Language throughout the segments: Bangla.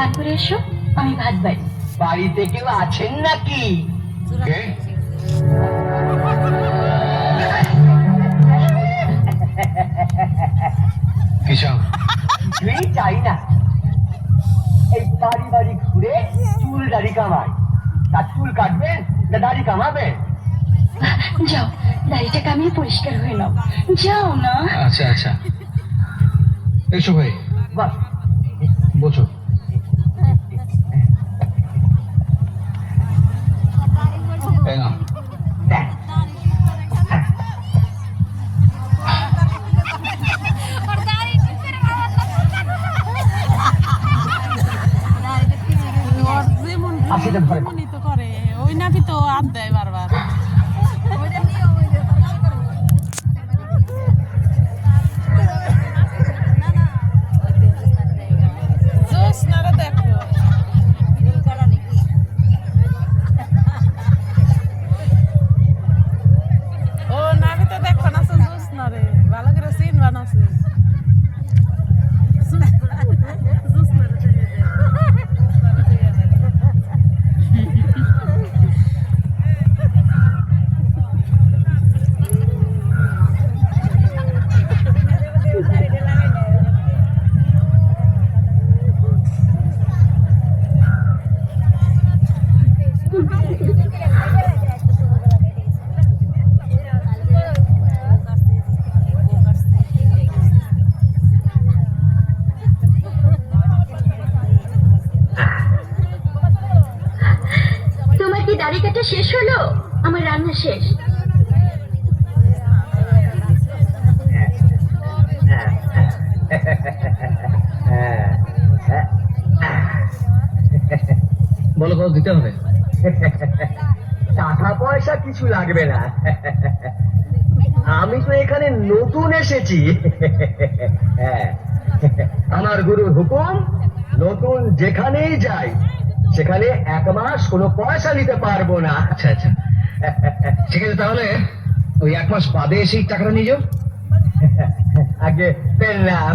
চান করে এসো, আমি ভাত বাড়ি। বাড়িতে কেউ আছেন নাকি? কে? কি চাও? কিছুই চাই না, এই বাড়ি বাড়ি ঘুরে চুল দাড়ি কামাই। তার চুল কাটবেন না দাড়ি কামাবেন? যাও, দাড়িটা কামিয়ে পরিষ্কার হয়ে নাও, যাও না। আচ্ছা আচ্ছা, এসো ভাই, বাস বসো। এই নাও। দেখ, আসিতে ধরে করে ওই নাকি তো আপ দেয় বারবার। জোসনারে দেখো, ও নাকি তো দেখো না জোসনারে ভালো করে সিন বানাছে। তোমার কি দাড়ি কাটা শেষ হলো? আমার রান্না শেষ। বলো, কত দিতে হবে? টাকা পয়সা কিছু লাগবে না, আমি তো এখানে নতুন এসেছি। হ্যাঁ, আমার গুরুর হুকুম, নতুন যেখানেই যাই সেখানে 1 মাস কোনো পয়সা নিতে পারবো না। আচ্ছা আচ্ছা, ঠিক আছে, তাহলে ওই 1 মাস বাদে সেই টাকাটা নিয়ে যাও। আগে পেলাম।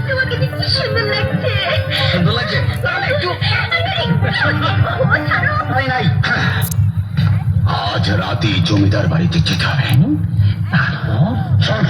তোমাকে দেখতে সুন্দর লাগছে। সুন্দর লাগছে? তাহলে একটু নাই নাই, আজ রাতেই জমিদার বাড়িতে যেতে হবে। শোন,